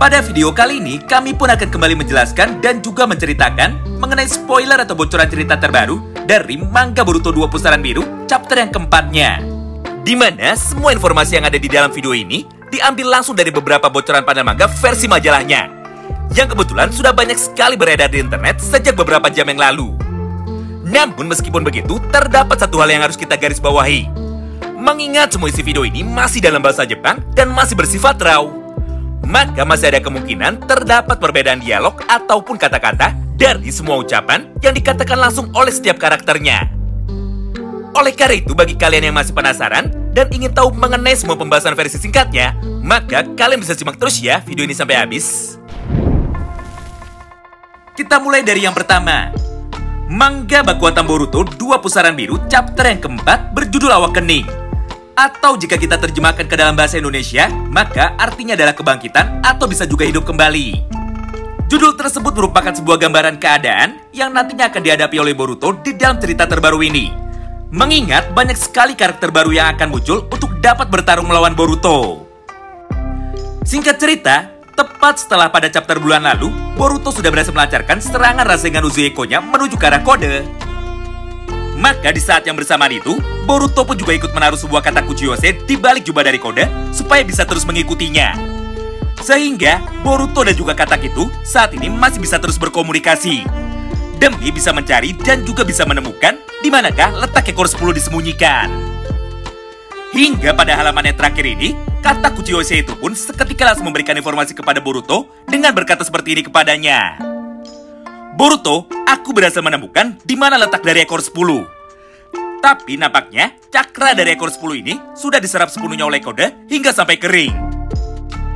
Pada video kali ini, kami pun akan kembali menjelaskan dan juga menceritakan mengenai spoiler atau bocoran cerita terbaru dari manga Boruto 2 Pusaran Biru, chapter yang keempatnya. Di mana semua informasi yang ada di dalam video ini diambil langsung dari beberapa bocoran panel manga versi majalahnya, yang kebetulan sudah banyak sekali beredar di internet sejak beberapa jam yang lalu. Namun meskipun begitu, terdapat satu hal yang harus kita garis bawahi. Mengingat semua isi video ini masih dalam bahasa Jepang dan masih bersifat raw, maka masih ada kemungkinan terdapat perbedaan dialog ataupun kata-kata dari semua ucapan yang dikatakan langsung oleh setiap karakternya. Oleh karena itu, bagi kalian yang masih penasaran dan ingin tahu mengenai semua pembahasan versi singkatnya, maka kalian bisa simak terus ya video ini sampai habis. Kita mulai dari yang pertama. Manga Bakuatan Boruto 2 Pusaran Biru chapter yang keempat berjudul Awakening. Atau jika kita terjemahkan ke dalam bahasa Indonesia, maka artinya adalah kebangkitan atau bisa juga hidup kembali. Judul tersebut merupakan sebuah gambaran keadaan yang nantinya akan dihadapi oleh Boruto di dalam cerita terbaru ini. Mengingat banyak sekali karakter baru yang akan muncul untuk dapat bertarung melawan Boruto. Singkat cerita, tepat setelah pada chapter bulan lalu, Boruto sudah berhasil melancarkan serangan Rasengan Uzueiko-nya menuju ke arah kode. Maka di saat yang bersamaan itu, Boruto pun juga ikut menaruh sebuah kata Kuchiyose di balik jubah dari kode supaya bisa terus mengikutinya. Sehingga Boruto dan juga Katak itu saat ini masih bisa terus berkomunikasi demi bisa mencari dan juga bisa menemukan di manakah letak ekor 10 disembunyikan. Hingga pada halaman yang terakhir ini, kata Kuchiyose itu pun seketika langsung memberikan informasi kepada Boruto dengan berkata seperti ini kepadanya. Boruto, aku berhasil menemukan di mana letak dari ekor 10. Tapi nampaknya cakra dari ekor 10 ini sudah diserap sepenuhnya oleh kode hingga sampai kering.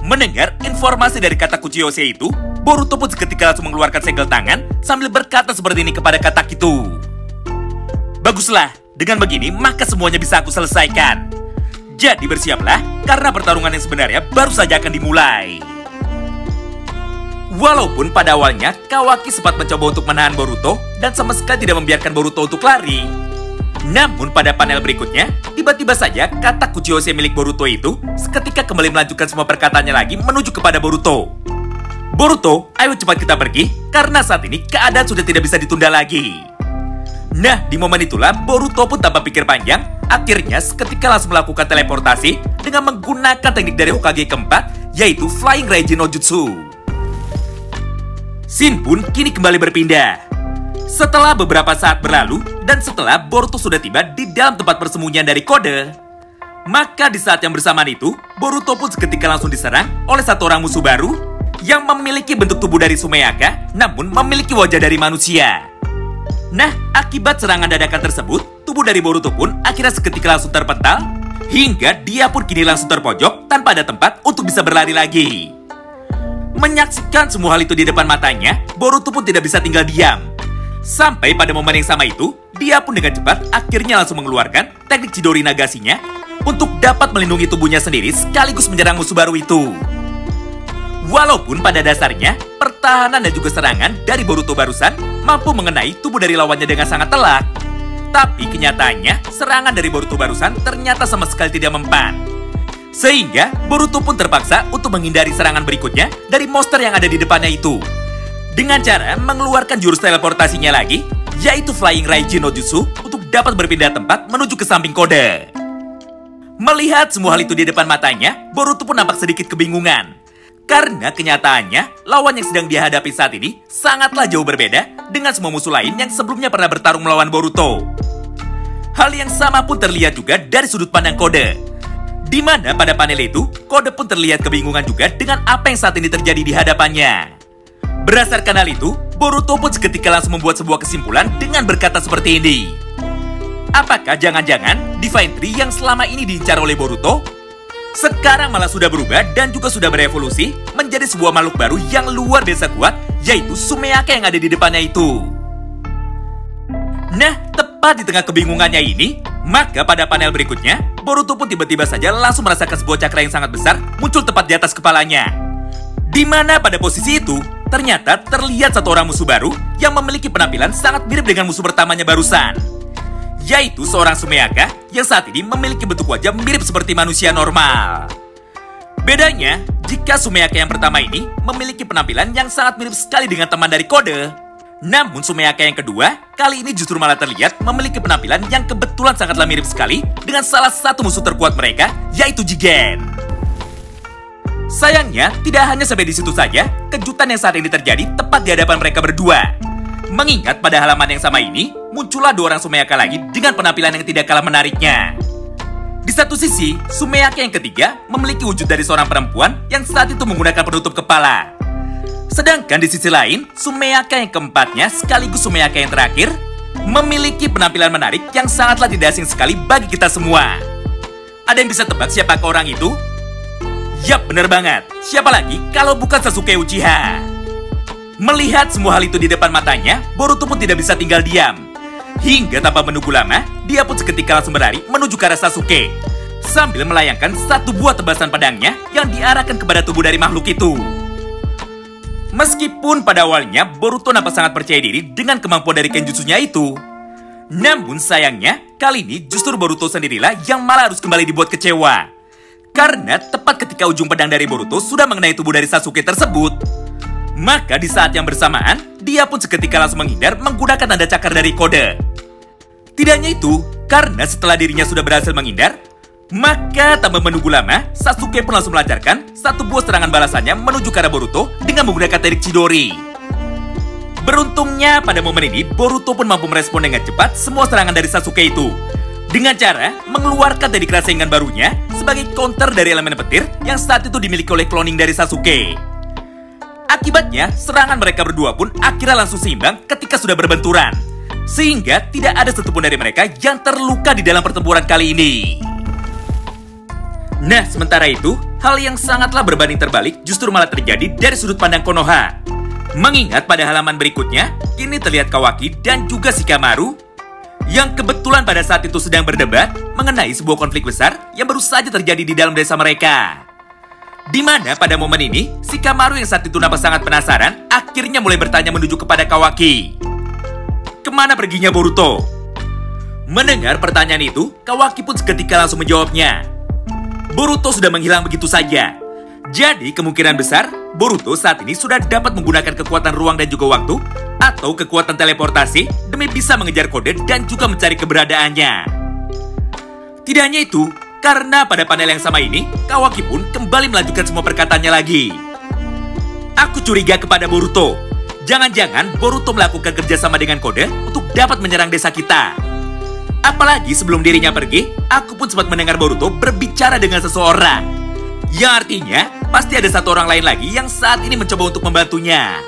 Mendengar informasi dari kata Kuchiyose itu, Boruto pun seketika langsung mengeluarkan segel tangan sambil berkata seperti ini kepada Katak itu. Baguslah, dengan begini maka semuanya bisa aku selesaikan. Jadi bersiaplah, karena pertarungan yang sebenarnya baru saja akan dimulai. Walaupun pada awalnya Kawaki sempat mencoba untuk menahan Boruto dan sama sekali tidak membiarkan Boruto untuk lari. Namun pada panel berikutnya, tiba-tiba saja kata Kuchiyose milik Boruto itu seketika kembali melanjutkan semua perkataannya lagi menuju kepada Boruto. Boruto, ayo cepat kita pergi, karena saat ini keadaan sudah tidak bisa ditunda lagi. Nah, di momen itulah Boruto pun tanpa pikir panjang, akhirnya seketika langsung melakukan teleportasi dengan menggunakan teknik dari Hokage keempat, yaitu Flying Raijin no Jutsu. Scene pun kini kembali berpindah. Setelah beberapa saat berlalu, dan setelah Boruto sudah tiba di dalam tempat persembunyian dari kode, maka di saat yang bersamaan itu, Boruto pun seketika langsung diserang oleh satu orang musuh baru yang memiliki bentuk tubuh dari Sumeyaka, namun memiliki wajah dari manusia. Nah, akibat serangan dadakan tersebut, tubuh dari Boruto pun akhirnya seketika langsung terpental, hingga dia pun kini langsung terpojok tanpa ada tempat untuk bisa berlari lagi. Menyaksikan semua hal itu di depan matanya, Boruto pun tidak bisa tinggal diam. Sampai pada momen yang sama itu, dia pun dengan cepat akhirnya langsung mengeluarkan teknik Chidori Nagasinya untuk dapat melindungi tubuhnya sendiri sekaligus menyerang musuh baru itu. Walaupun pada dasarnya, pertahanan dan juga serangan dari Boruto barusan mampu mengenai tubuh dari lawannya dengan sangat telak. Tapi kenyataannya, serangan dari Boruto barusan ternyata sama sekali tidak mempan. Sehingga Boruto pun terpaksa untuk menghindari serangan berikutnya dari monster yang ada di depannya itu, dengan cara mengeluarkan jurus teleportasinya lagi, yaitu Flying Raijin no Jutsu untuk dapat berpindah tempat menuju ke samping kode. Melihat semua hal itu di depan matanya, Boruto pun nampak sedikit kebingungan. Karena kenyataannya, lawan yang sedang dia hadapi saat ini sangatlah jauh berbeda dengan semua musuh lain yang sebelumnya pernah bertarung melawan Boruto. Hal yang sama pun terlihat juga dari sudut pandang kode, di mana pada panel itu, kode pun terlihat kebingungan juga dengan apa yang saat ini terjadi di hadapannya. Berdasarkan hal itu, Boruto pun seketika langsung membuat sebuah kesimpulan dengan berkata seperti ini. Apakah jangan-jangan Divine Tree yang selama ini diincar oleh Boruto sekarang malah sudah berubah dan juga sudah berevolusi menjadi sebuah makhluk baru yang luar biasa kuat, yaitu Sumeyaka yang ada di depannya itu. Nah, tepat di tengah kebingungannya ini, maka pada panel berikutnya, Boruto pun tiba-tiba saja langsung merasakan sebuah cakra yang sangat besar muncul tepat di atas kepalanya. Di mana pada posisi itu, ternyata terlihat satu orang musuh baru yang memiliki penampilan sangat mirip dengan musuh pertamanya barusan, yaitu seorang Sumeyaka yang saat ini memiliki bentuk wajah mirip seperti manusia normal. Bedanya, jika Sumeyake yang pertama ini memiliki penampilan yang sangat mirip sekali dengan teman dari Kode. Namun Sumeyake yang kedua kali ini justru malah terlihat memiliki penampilan yang kebetulan sangatlah mirip sekali dengan salah satu musuh terkuat mereka, yaitu Jigen. Sayangnya, tidak hanya sampai di situ saja, kejutan yang saat ini terjadi tepat di hadapan mereka berdua. Mengingat pada halaman yang sama ini, muncullah dua orang Sumeyake lagi dengan penampilan yang tidak kalah menariknya. Di satu sisi, Sumeyake yang ketiga memiliki wujud dari seorang perempuan yang saat itu menggunakan penutup kepala. Sedangkan di sisi lain, Sumeyake yang keempatnya sekaligus Sumeyake yang terakhir memiliki penampilan menarik yang sangatlah tidak asing sekali bagi kita semua. Ada yang bisa tebak siapakah orang itu? Yap, bener banget. Siapa lagi kalau bukan Sasuke Uchiha? Melihat semua hal itu di depan matanya, Boruto pun tidak bisa tinggal diam. Hingga tanpa menunggu lama, dia pun seketika langsung berlari menuju ke arah Sasuke, sambil melayangkan satu buah tebasan pedangnya yang diarahkan kepada tubuh dari makhluk itu. Meskipun pada awalnya Boruto nampak sangat percaya diri dengan kemampuan dari kenjutsunya itu, namun sayangnya kali ini justru Boruto sendirilah yang malah harus kembali dibuat kecewa. Karena tepat ketika ujung pedang dari Boruto sudah mengenai tubuh dari Sasuke tersebut, maka di saat yang bersamaan, dia pun seketika langsung menghindar menggunakan tanda cakar dari Kode. Tidak hanya itu, karena setelah dirinya sudah berhasil menghindar, maka tanpa menunggu lama, Sasuke pun langsung melancarkan satu buah serangan balasannya menuju ke arah Boruto dengan menggunakan teknik Chidori. Beruntungnya pada momen ini, Boruto pun mampu merespon dengan cepat semua serangan dari Sasuke itu, dengan cara mengeluarkan teknik rasengan barunya sebagai counter dari elemen petir yang saat itu dimiliki oleh cloning dari Sasuke. Akibatnya, serangan mereka berdua pun akhirnya langsung seimbang ketika sudah berbenturan, sehingga tidak ada satupun dari mereka yang terluka di dalam pertempuran kali ini. Nah, sementara itu, hal yang sangatlah berbanding terbalik justru malah terjadi dari sudut pandang Konoha. Mengingat pada halaman berikutnya, kini terlihat Kawaki dan juga Shikamaru yang kebetulan pada saat itu sedang berdebat mengenai sebuah konflik besar yang baru saja terjadi di dalam desa mereka. Di mana pada momen ini, Shikamaru yang saat itu nampak sangat penasaran akhirnya mulai bertanya menuju kepada Kawaki. Kemana perginya Boruto? Mendengar pertanyaan itu, Kawaki pun seketika langsung menjawabnya. Boruto sudah menghilang begitu saja. Jadi kemungkinan besar, Boruto saat ini sudah dapat menggunakan kekuatan ruang dan juga waktu atau kekuatan teleportasi demi bisa mengejar Kode dan juga mencari keberadaannya. Tidak hanya itu, karena pada panel yang sama ini, Kawaki pun kembali melanjutkan semua perkataannya lagi. Aku curiga kepada Boruto. Jangan-jangan Boruto melakukan kerjasama dengan Kode untuk dapat menyerang desa kita. Apalagi sebelum dirinya pergi, aku pun sempat mendengar Boruto berbicara dengan seseorang. Yang artinya, pasti ada satu orang lain lagi yang saat ini mencoba untuk membantunya.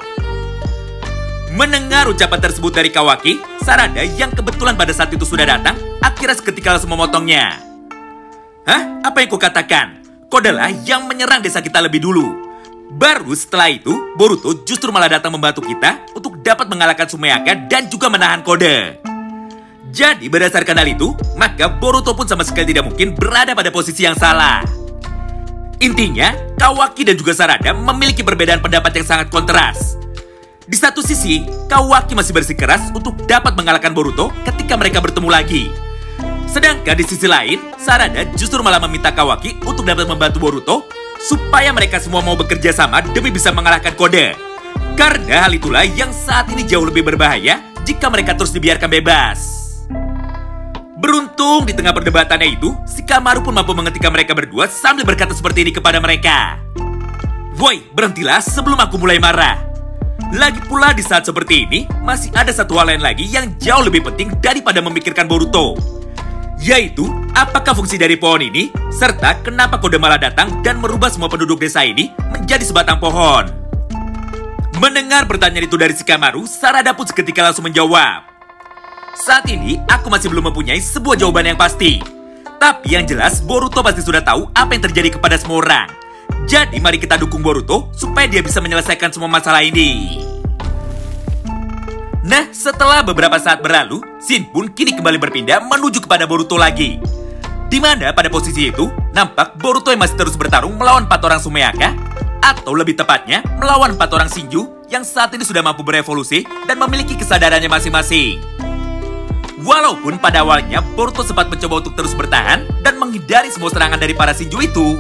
Mendengar ucapan tersebut dari Kawaki, Sarada yang kebetulan pada saat itu sudah datang, akhirnya seketika langsung memotongnya. Hah? Apa yang kukatakan? Kode lah yang menyerang desa kita lebih dulu. Baru setelah itu, Boruto justru malah datang membantu kita untuk dapat mengalahkan Sumeyake dan juga menahan Kode. Jadi berdasarkan hal itu, maka Boruto pun sama sekali tidak mungkin berada pada posisi yang salah. Intinya, Kawaki dan juga Sarada memiliki perbedaan pendapat yang sangat kontras. Di satu sisi, Kawaki masih bersikeras untuk dapat mengalahkan Boruto ketika mereka bertemu lagi. Sedangkan di sisi lain, Sarada justru malah meminta Kawaki untuk dapat membantu Boruto supaya mereka semua mau bekerja sama demi bisa mengalahkan Kode. Karena hal itulah yang saat ini jauh lebih berbahaya jika mereka terus dibiarkan bebas. Beruntung di tengah perdebatannya itu, Shikamaru pun mampu mengetika mereka berdua sambil berkata seperti ini kepada mereka. Woi, berhentilah sebelum aku mulai marah. Lagi pula di saat seperti ini, masih ada satu hal lain lagi yang jauh lebih penting daripada memikirkan Boruto. Yaitu, apakah fungsi dari pohon ini, serta kenapa Kode malah datang dan merubah semua penduduk desa ini menjadi sebatang pohon. Mendengar pertanyaan itu dari Shikamaru, Sarada pun seketika langsung menjawab. Saat ini, aku masih belum mempunyai sebuah jawaban yang pasti. Tapi yang jelas, Boruto pasti sudah tahu apa yang terjadi kepada semua orang. Jadi mari kita dukung Boruto supaya dia bisa menyelesaikan semua masalah ini. Nah, setelah beberapa saat berlalu, Shin pun kini kembali berpindah menuju kepada Boruto lagi. Di mana pada posisi itu, nampak Boruto yang masih terus bertarung melawan 4 orang Sumeyake, atau lebih tepatnya, melawan 4 orang Shinju yang saat ini sudah mampu berevolusi dan memiliki kesadarannya masing-masing. Walaupun pada awalnya Boruto sempat mencoba untuk terus bertahan dan menghindari semua serangan dari para Shinju itu,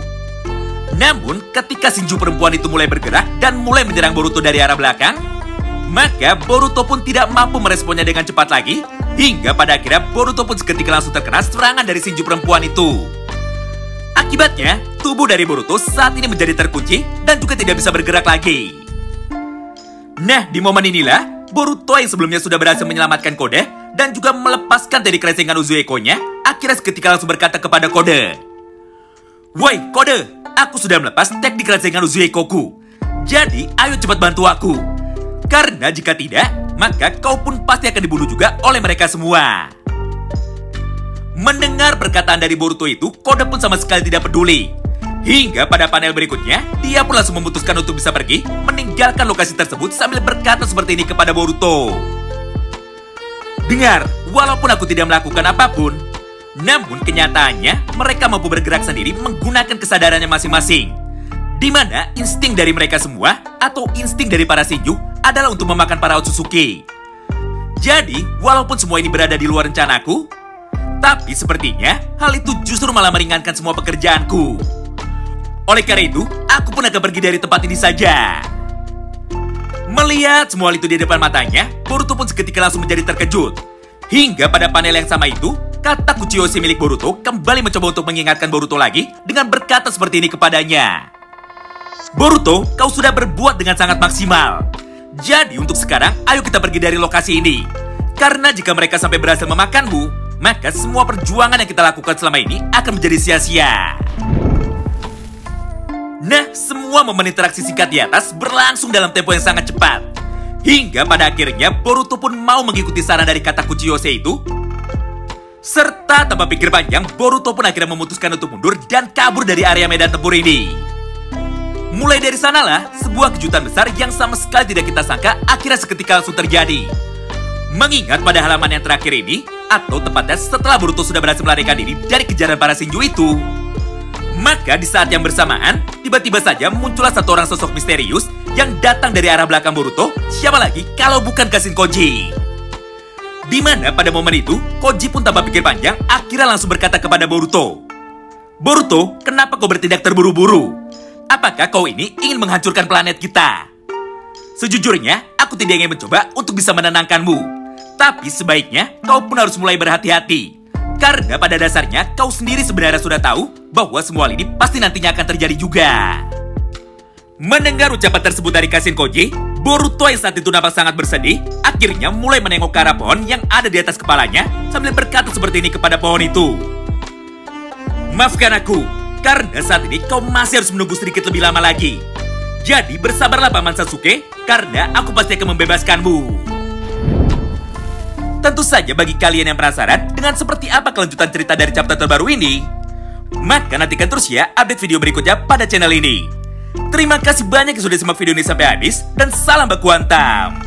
Namun, ketika Shinju perempuan itu mulai bergerak dan mulai menyerang Boruto dari arah belakang, maka Boruto pun tidak mampu meresponnya dengan cepat lagi, hingga pada akhirnya Boruto pun seketika langsung terkena serangan dari Shinju perempuan itu. Akibatnya, tubuh dari Boruto saat ini menjadi terkunci dan juga tidak bisa bergerak lagi. Nah, di momen inilah, Boruto yang sebelumnya sudah berhasil menyelamatkan Kode dan juga melepaskan dari keresengan Uzueko-nya, akhirnya seketika langsung berkata kepada Kode, "Woi, Kode, aku sudah melepas teknik keresengan Uzueko-ku. Jadi, ayo cepat bantu aku. Karena jika tidak, maka kau pun pasti akan dibunuh juga oleh mereka semua." Mendengar perkataan dari Boruto itu, Kode pun sama sekali tidak peduli. Hingga pada panel berikutnya, dia pun langsung memutuskan untuk bisa pergi, meninggalkan lokasi tersebut sambil berkata seperti ini kepada Boruto. "Dengar, walaupun aku tidak melakukan apapun, namun kenyataannya mereka mampu bergerak sendiri menggunakan kesadarannya masing-masing. Di mana insting dari mereka semua, atau insting dari para Shinju, adalah untuk memakan para Otsutsuki. Jadi, walaupun semua ini berada di luar rencanaku, tapi sepertinya hal itu justru malah meringankan semua pekerjaanku. Oleh karena itu, aku pun akan pergi dari tempat ini saja." Melihat semua itu di depan matanya, Boruto pun seketika langsung menjadi terkejut. Hingga pada panel yang sama itu, kata Kuchiyose milik Boruto kembali mencoba untuk mengingatkan Boruto lagi dengan berkata seperti ini kepadanya. "Boruto, kau sudah berbuat dengan sangat maksimal. Jadi untuk sekarang, ayo kita pergi dari lokasi ini. Karena jika mereka sampai berhasil memakanmu, maka semua perjuangan yang kita lakukan selama ini akan menjadi sia-sia." Nah, semua momen interaksi singkat di atas berlangsung dalam tempo yang sangat cepat. Hingga pada akhirnya Boruto pun mau mengikuti saran dari kata Kuchiyose itu. Serta tanpa pikir panjang, Boruto pun akhirnya memutuskan untuk mundur dan kabur dari area medan tempur ini. Mulai dari sanalah, sebuah kejutan besar yang sama sekali tidak kita sangka akhirnya seketika langsung terjadi. Mengingat pada halaman yang terakhir ini, atau tepatnya setelah Boruto sudah berhasil melarikan diri dari kejaran para Shinju itu, maka di saat yang bersamaan, tiba-tiba saja muncullah satu orang sosok misterius yang datang dari arah belakang Boruto, siapa lagi kalau bukan Kashin Koji. Di mana pada momen itu, Koji pun tanpa pikir panjang akhirnya langsung berkata kepada Boruto, "Boruto, kenapa kau bertindak terburu-buru? Apakah kau ini ingin menghancurkan planet kita? Sejujurnya, aku tidak ingin mencoba untuk bisa menenangkanmu. Tapi sebaiknya kau pun harus mulai berhati-hati. Karena pada dasarnya kau sendiri sebenarnya sudah tahu bahwa semua ini pasti nantinya akan terjadi juga." Mendengar ucapan tersebut dari Kashin Koji, Boruto yang saat itu nampak sangat bersedih, akhirnya mulai menengok ke arah pohon yang ada di atas kepalanya sambil berkata seperti ini kepada pohon itu. "Maafkan aku, karena saat ini kau masih harus menunggu sedikit lebih lama lagi. Jadi bersabarlah Paman Sasuke, karena aku pasti akan membebaskanmu." Tentu saja bagi kalian yang penasaran dengan seperti apa kelanjutan cerita dari chapter terbaru ini, maka nantikan terus ya update video berikutnya pada channel ini. Terima kasih banyak yang sudah simak video ini sampai habis, dan salam baku hantam.